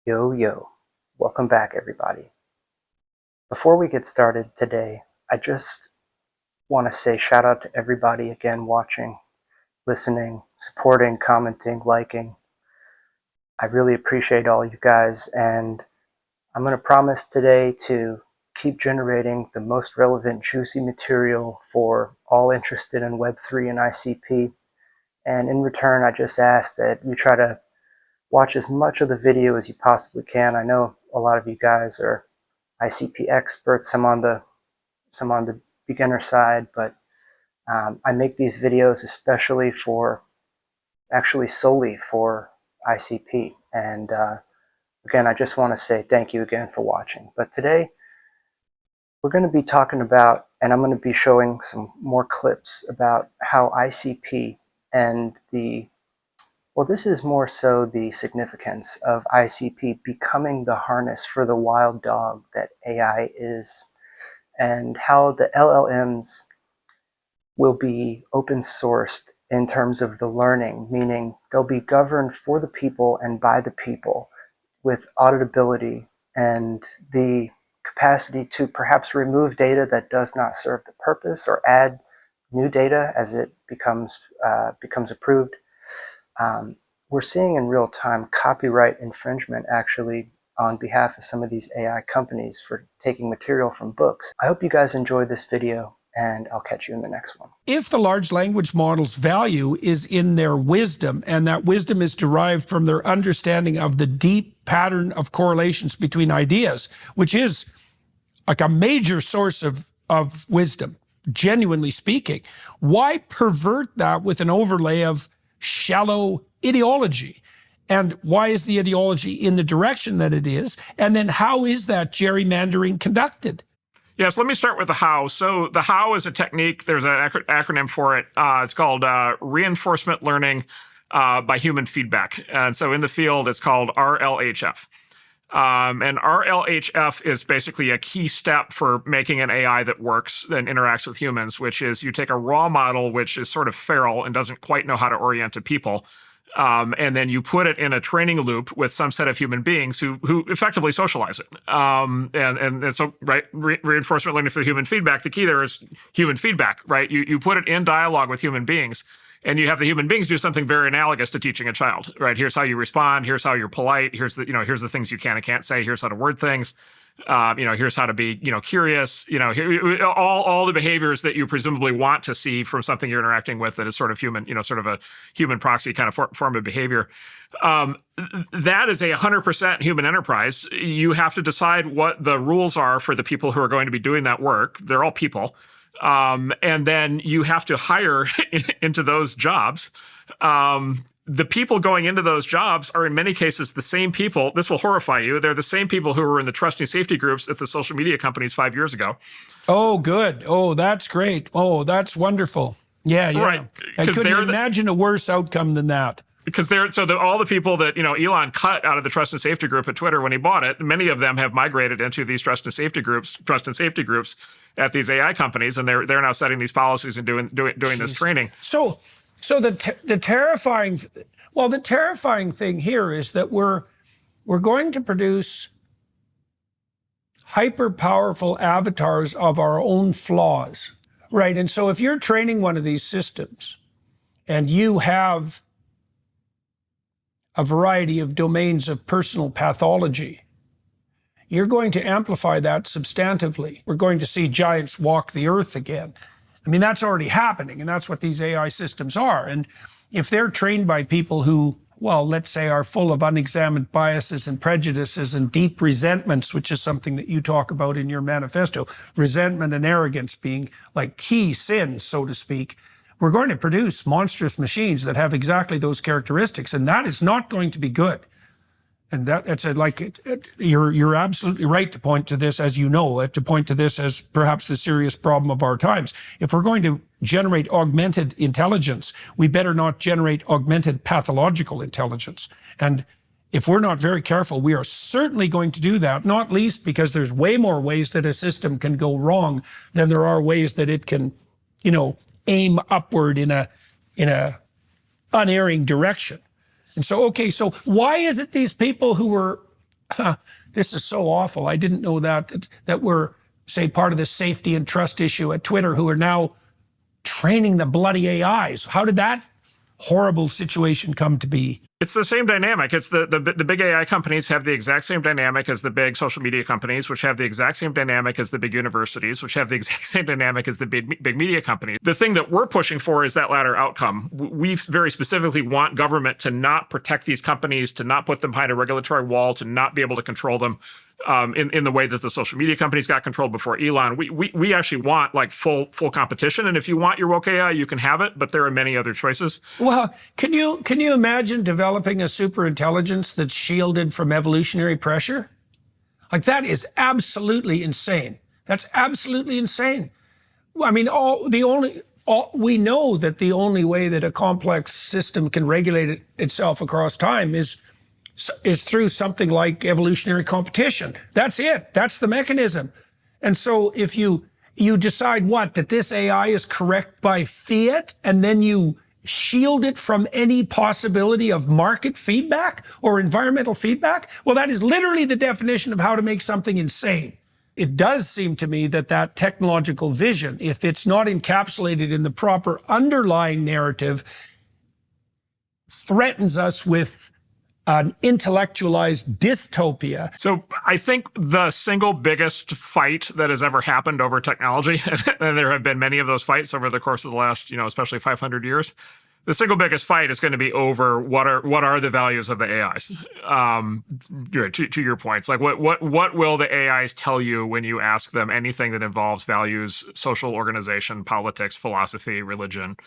Yo, yo. Welcome back, everybody. Before we get started today, I just want to say shout out to everybody again watching, listening, supporting, commenting, liking. I really appreciate all you guys, and I'm going to promise today to keep generating the most relevant, juicy material for all interested in Web3 and ICP. And in return, I just ask that you try to watch as much of the video as you possibly can. I know a lot of you guys are ICP experts, some on the beginner side, but I make these videos actually solely for ICP. And again, I just want to say thank you again for watching. But today, we're going to be talking about, and I'm going to be showing some more clips about how ICP and this is more so the significance of ICP becoming the harness for the wild dog that AI is, and how the LLMs will be open sourced in terms of the learning, meaning they'll be governed for the people and by the people with auditability and the capacity to perhaps remove data that does not serve the purpose or add new data as it becomes approved. We're seeing in real time copyright infringement actually on behalf of some of these AI companies for taking material from books. I hope you guys enjoyed this video, and I'll catch you in the next one. If the large language model's value is in their wisdom, and that wisdom is derived from their understanding of the deep pattern of correlations between ideas, which is like a major source of wisdom, genuinely speaking, why pervert that with an overlay of shallow ideology? And why is the ideology in the direction that it is? And then how is that gerrymandering conducted? Yes, let me start with the how. So the how is a technique. There's an acronym for it. It's called reinforcement learning by human feedback. And so in the field, it's called RLHF. And RLHF is basically a key step for making an AI that works and interacts with humans, which is you take a raw model, which is sort of feral and doesn't quite know how to orient to people. And then you put it in a training loop with some set of human beings who effectively socialize it. And so, right, reinforcement learning for human feedback, the key there is human feedback, right? You put it in dialogue with human beings, and you have the human beings do something very analogous to teaching a child, right? Here's how you respond. Here's how you're polite. Here's the things you can and can't say. Here's how to word things. Here's how to be, curious, all the behaviors that you presumably want to see from something you're interacting with that is sort of human, sort of a human proxy kind of form of behavior. That is a 100% human enterprise. You have to decide what the rules are for the people who are going to be doing that work. They're all people. And then you have to hire into those jobs. The people going into those jobs are in many cases the same people. This will horrify you. They're the same people who were in the trust and safety groups at the social media companies 5 years ago. Oh, good. Oh, that's great. Oh, that's wonderful. Yeah. Right. I couldn't imagine a worse outcome than that. Because all the people that, Elon cut out of the trust and safety group at Twitter when he bought it, many of them have migrated into these trust and safety groups at these AI companies, and they're now setting these policies and doing this training. So the terrifying thing here is that we're going to produce hyper powerful avatars of our own flaws, right? And so if you're training one of these systems and you have a variety of domains of personal pathology, you're going to amplify that substantively. We're going to see giants walk the earth again. I mean, that's already happening, and that's what these AI systems are. And if they're trained by people who, well, let's say are full of unexamined biases and prejudices and deep resentments, which is something that you talk about in your manifesto, resentment and arrogance being like key sins, so to speak, we're going to produce monstrous machines that have exactly those characteristics, and that is not going to be good. And you're absolutely right to point to this, as you know, to point to this as perhaps the serious problem of our times. If we're going to generate augmented intelligence, we better not generate augmented pathological intelligence. And if we're not very careful, we are certainly going to do that, not least because there's way more ways that a system can go wrong than there are ways that it can, aim upward in a unerring direction. And so, okay, so why is it these people who were this is so awful. I didn't know that we're, say, part of the safety and trust issue at Twitter, who are now training the bloody AIs. How did that horrible situation come to be? It's the same dynamic. It's the big AI companies have the exact same dynamic as the big social media companies, which have the exact same dynamic as the big universities, which have the exact same dynamic as the big media companies. The thing that we're pushing for is that latter outcome. We very specifically want government to not protect these companies, to not put them behind a regulatory wall, to not be able to control them in the way that the social media companies got controlled before Elon. We actually want like full competition. And if you want your woke AI, you can have it, but there are many other choices. Well, can you imagine developing a super intelligence that's shielded from evolutionary pressure? Like, that is absolutely insane. That's absolutely insane. I mean, we know that the only way that a complex system can regulate itself across time is through something like evolutionary competition. That's it. That's the mechanism. And so if you decide that this AI is correct by fiat, and then you shield it from any possibility of market feedback or environmental feedback, well, that is literally the definition of how to make something insane. It does seem to me that technological vision, if it's not encapsulated in the proper underlying narrative, threatens us with an intellectualized dystopia. So I think the single biggest fight that has ever happened over technology, and there have been many of those fights over the course of the last, especially 500 years, the single biggest fight is going to be over what are the values of the AIs. To your points, like what will the AIs tell you when you ask them anything that involves values, social organization, politics, philosophy, religion?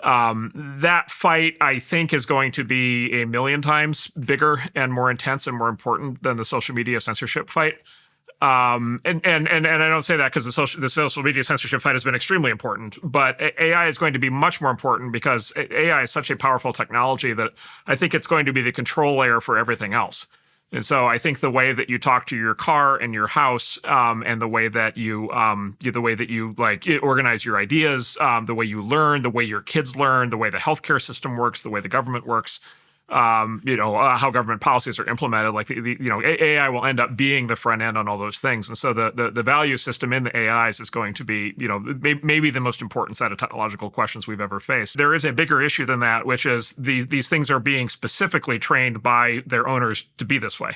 That fight, I think, is going to be a million times bigger and more intense and more important than the social media censorship fight. And I don't say that because the social media censorship fight has been extremely important, but AI is going to be much more important because AI is such a powerful technology that I think it's going to be the control layer for everything else. And so I think the way that you talk to your car and your house, and the way that you organize your ideas, the way you learn, the way your kids learn, the way the healthcare system works, the way the government works, how government policies are implemented, like AI will end up being the front end on all those things. And so the value system in the AIs is going to be, maybe the most important set of technological questions we've ever faced. There is a bigger issue than that, which is these things are being specifically trained by their owners to be this way.